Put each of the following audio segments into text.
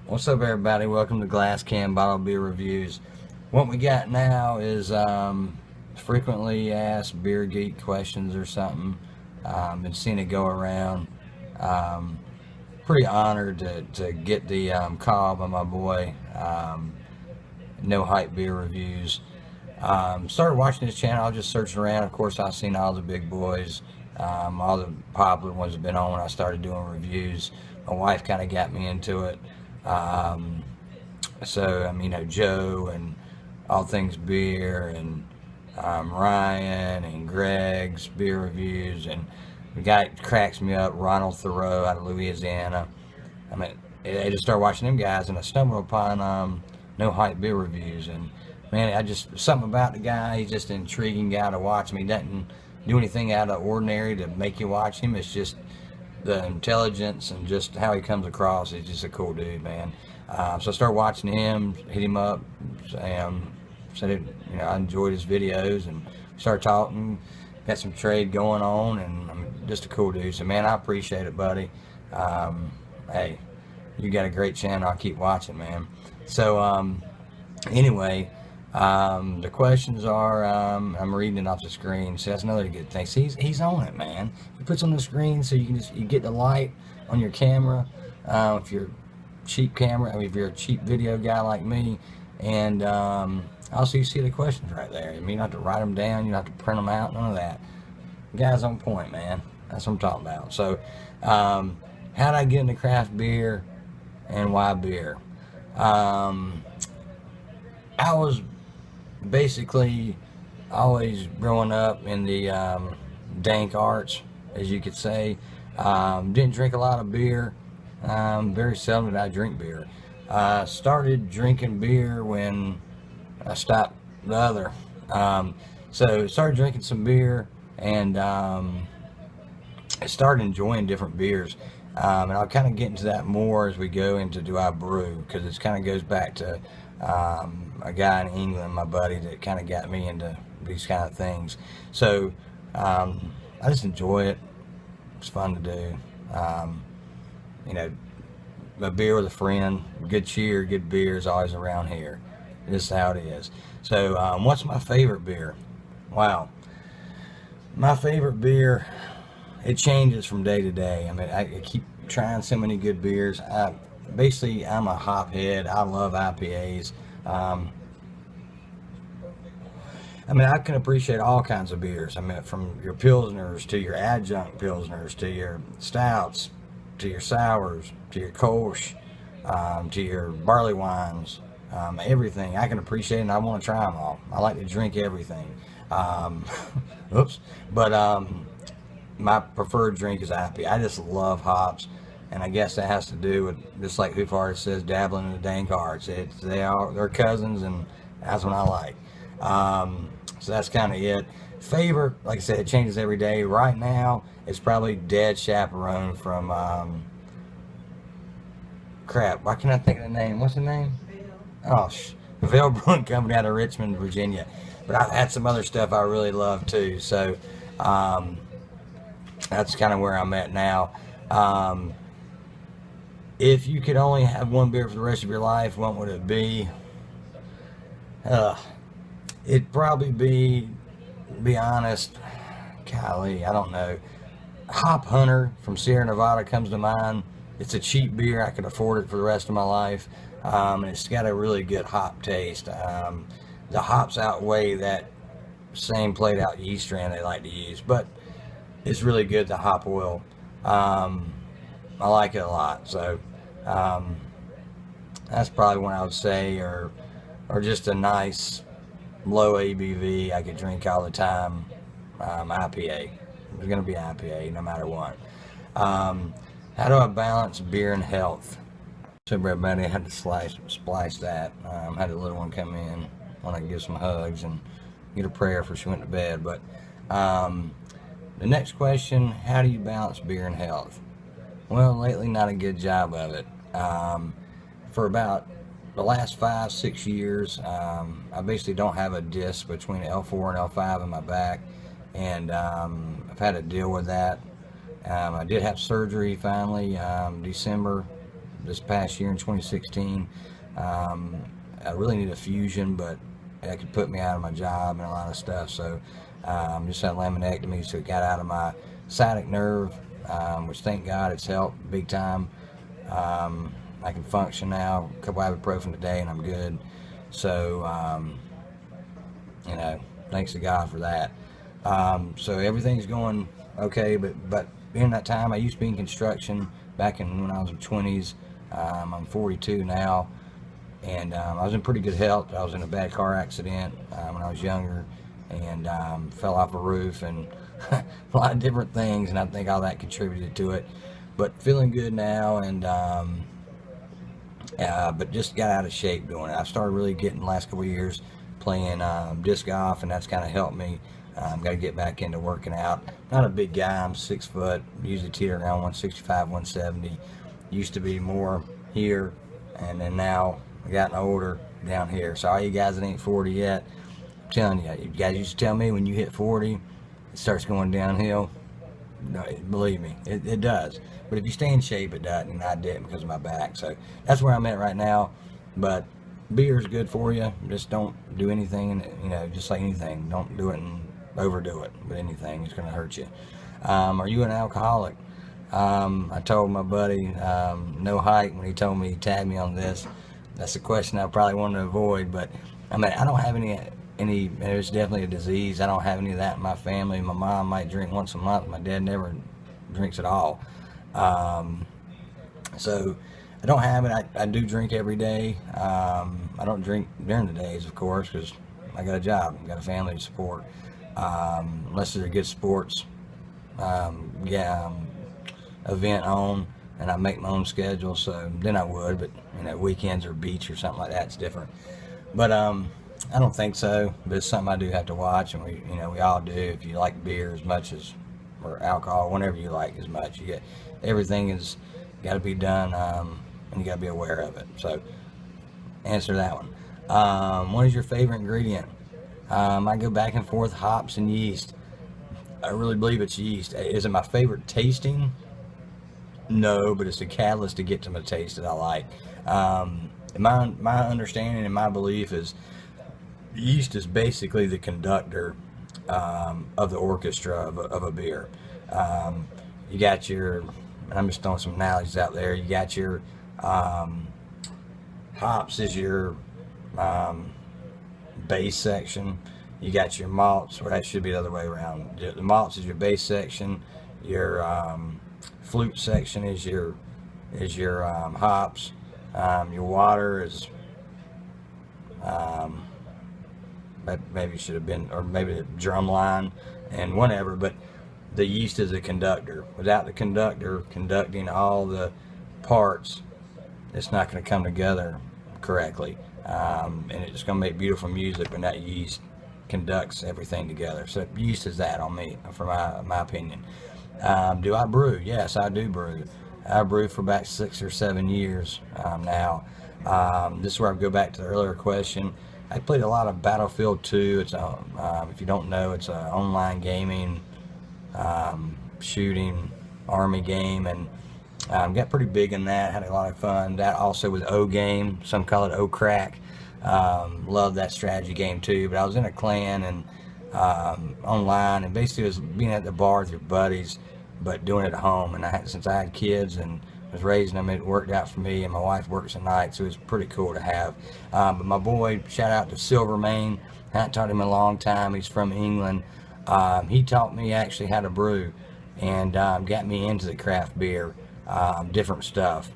What's up, everybody? Welcome to Glass Can Bottle Beer Reviews. What we got now is frequently asked beer geek questions or something. Been seeing it go around. Pretty honored to get the call by my boy, No Hype Beer Reviews. Started watching his channel. I was just searching around. Of course, I've seen all the big boys. All the popular ones have been on when I started doing reviews. My wife kind of got me into it. So, Joe and All Things Beer and Ryan and Gregsbeerreviews, and the guy that cracks me up, Ronald Theriot out of Louisiana. I just started watching them guys, and I stumbled upon No Hype Beer Reviews, and man, something about the guy. He's just an intriguing guy to watch. He doesn't do anything out of the ordinary to make you watch him. It's just the intelligence and just how he comes across. He's just a cool dude, man. So I started watching him, hit him up, said I enjoyed his videos, and started talking. Got some trade going on, and I'm just a cool dude. So man, I appreciate it, buddy. Hey, you got a great channel. I'll keep watching, man. So anyway, the questions are, I'm reading it off the screen, so that's another good thing. See, he's on it, man. He puts on the screen so you get the light on your camera, if you're cheap camera, if you're a cheap video guy like me, and also you see the questions right there. You don't have to write them down, you don't have to print them out, none of that. The guy's on point, man. That's what I'm talking about. So, how did I get into craft beer, and why beer? I was basically always growing up in the dank arts, as you could say. Didn't drink a lot of beer. Very seldom did I drink beer. Started drinking beer when I stopped the other. So started drinking some beer, and I started enjoying different beers. And I'll kind of get into that more as we go into Do I Brew, because it kind of goes back to a guy in England, my buddy, that kind of got me into these kind of things. So I just enjoy it. It's fun to do. A beer with a friend, good cheer, good beer is always around here. This is how it is. So what's my favorite beer? Wow. My favorite beer, it changes from day to day. I keep trying so many good beers. Basically, I'm a hop head. I love IPAs. I can appreciate all kinds of beers. From your pilsners to your adjunct pilsners to your stouts to your sours to your kolsch, to your barley wines. Everything I can appreciate, and I want to try them all. I like to drink everything. Oops. But my preferred drink is IPA. I just love hops, and I guess that has to do with, just like Who Farted says, dabbling in the dank arts. They're cousins, and that's what I like. So that's kind of it. Favorite, like I said, it changes every day. Right now, it's probably Dead Chaperone from crap. Why can't I think of the name? What's the name? Oh, Vail Brewing Company out of Richmond, Virginia. But I've had some other stuff I really love too. So that's kind of where I'm at now. If you could only have one beer for the rest of your life, what would it be? It'd probably be honest, golly, I don't know. Hop Hunter from Sierra Nevada comes to mind. It's a cheap beer. I could afford it for the rest of my life. And it's got a really good hop taste. The hops outweigh that same played out yeast strain they like to use, but it's really good, the hop oil. I like it a lot. So that's probably one I would say, or just a nice low ABV I could drink all the time. IPA. It's going to be IPA no matter what. How do I balance beer and health? So everybody had to splice that. Had a little one come in, want to give some hugs and get a prayer before she went to bed. But the next question, how do you balance beer and health? Well, lately not a good job of it. For about the last 5-6 years, I basically don't have a disc between L4 and L5 in my back, and I've had to deal with that. I did have surgery finally, December this past year in 2016. I really need a fusion, but that could put me out of my job and a lot of stuff. So just had laminectomy, so it got out of my sciatic nerve, which thank God it's helped big time. I can function now, a couple ibuprofen today, and I'm good. So, you know, thanks to God for that. So everything's going okay, but in that time, I used to be in construction back when I was in 20s. I'm 42 now, and I was in pretty good health. I was in a bad car accident when I was younger, and fell off a roof, and a lot of different things, and I think all that contributed to it. But feeling good now, and but just got out of shape doing it. I started really getting the last couple of years playing disc golf, and that's kind of helped me. Got to get back into working out. Not a big guy, I'm 6 foot, usually teeter around 165, 170. Used to be more here, and then now I gotten older down here. So all you guys that ain't 40 yet, I'm telling you, you guys used to tell me when you hit 40, it starts going downhill. No, believe me, it does. But if you stay in shape, it doesn't, and I didn't because of my back. So that's where I'm at right now. But beer is good for you. Just don't do anything, you know, just like anything. Don't do it and overdo it with anything. It's going to hurt you. Are you an alcoholic? I told my buddy No Hike when he told me, he tagged me on this. That's a question I probably wanted to avoid, but I mean, I don't have any, it's definitely a disease. I don't have any of that in my family. My mom might drink once a month. My dad never drinks at all. So I don't have it. I do drink every day. I don't drink during the days, of course, because I got a job. I got a family to support. Unless there's a good sports event on, and I make my own schedule, so then I would. But you know, weekends or beach or something like that's different. But I don't think so. But it's something I do have to watch, and we all do. If you like beer as much as, or alcohol, whatever you like as much, you get everything is got to be done, and you got to be aware of it. So answer that one. What is your favorite ingredient? I go back and forth, hops and yeast. I really believe it's yeast. Is it my favorite tasting? No, but it's a catalyst to get to my taste that I like. My understanding and my belief is yeast is basically the conductor of the orchestra of a beer. You got your, and I'm just throwing some analogies out there, you got your hops is your base section. You got your malts, or that should be the other way around. The malts is your base section. Your flute section is your hops. Your water is maybe it should have been, or maybe the drum line and whatever. But the yeast is a conductor. Without the conductor conducting all the parts, it's not going to come together correctly. And it's going to make beautiful music when that yeast conducts everything together. So yeast is that on me, for my opinion. Do I brew? Yes, I do brew. I brew for about 6 or 7 years now. This is where I go back to the earlier question. I played a lot of Battlefield 2. It's if you don't know, it's an online gaming, shooting, army game, and got pretty big in that. Had a lot of fun. That also was O game. Some call it O crack. Love that strategy game too. But I was in a clan and online, and basically it was being at the bar with your buddies, but doing it at home. And since I had kids and was raising them, it worked out for me. And my wife works at night, so it was pretty cool to have. But my boy, shout out to Silvermane. I haven't taught him in a long time. He's from England. He taught me actually how to brew, and got me into the craft beer, different stuff.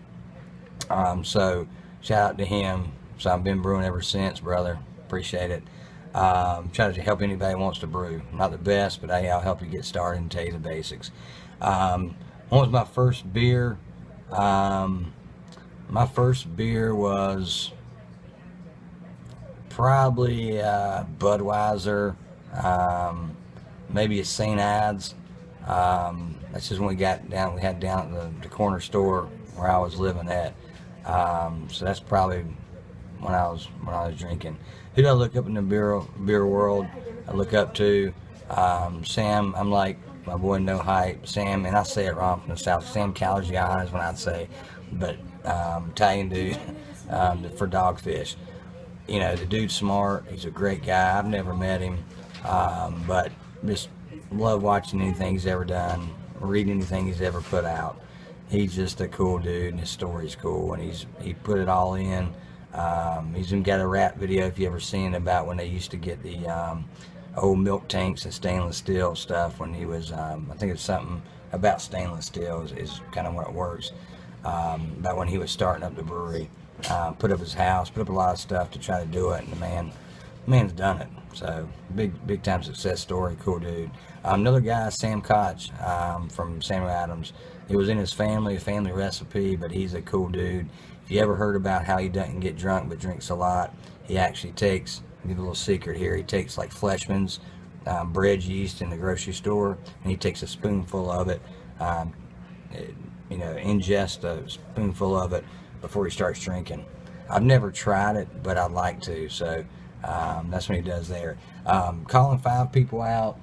So shout out to him. So I've been brewing ever since, brother. Appreciate it. Try to help anybody who wants to brew. Not the best, but hey, I'll help you get started and tell you the basics. What was my first beer? My first beer was probably Budweiser, maybe a St. Ides. That's just when we had down at the corner store where I was living at. So that's probably when I was drinking. Who do I look up in the beer world? I look up to Sam. I'm like my boy No Hype, Sam, and I say it wrong from the South. Sam Calagiana is what I'd say, but Italian dude, for dogfish. You know, the dude's smart. He's a great guy. I've never met him, but just love watching anything he's ever done, reading anything he's ever put out. He's just a cool dude, and his story's cool, and he put it all in. He's even got a rap video, if you ever seen, about when they used to get the old milk tanks and stainless steel stuff when he was, I think it's something about stainless steel is kind of what it works, about when he was starting up the brewery. Put up his house, put up a lot of stuff to try to do it, and the man's done it. So big time success story, cool dude. Another guy, Sam Koch, from Samuel Adams. It was in his family, a family recipe, but he's a cool dude. If you ever heard about how he doesn't get drunk but drinks a lot, he actually takes, I'll give you a little secret here, he takes like Fleshman's bread yeast in the grocery store, and he takes a spoonful of it, you know, ingest a spoonful of it before he starts drinking. I've never tried it, but I'd like to, so that's what he does there. Calling 5 people out,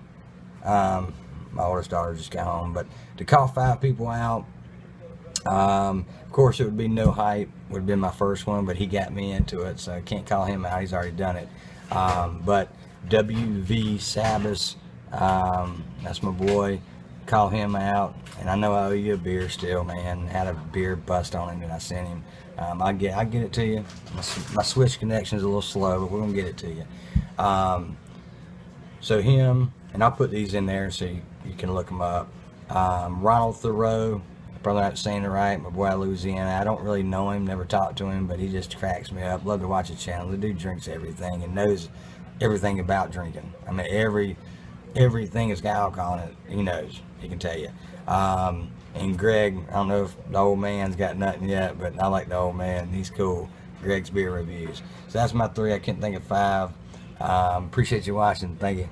my oldest daughter just got home, but to call 5 people out, of course it would be No Hype, would have been my first one, but he got me into it, so I can't call him out, he's already done it. But Wvsabbaths, that's my boy, call him out, and I know I owe you a beer still, man. Had a beer bust on him and I sent him. I get it to you. My switch connection is a little slow, but we're gonna get it to you. So him, and I'll put these in there so you can look them up. Ronald Theriot, probably not saying it right, my boy out of Louisiana. I don't really know him, never talked to him, but he just cracks me up. Love to watch his channel. The dude drinks everything and knows everything about drinking. I mean, everything has got alcohol in it, he knows, he can tell you. And Greg, I don't know if the old man's got nothing yet, but I like the old man, he's cool. Gregsbeerreviews. So that's my 3, I couldn't think of 5. Appreciate you watching, thank you.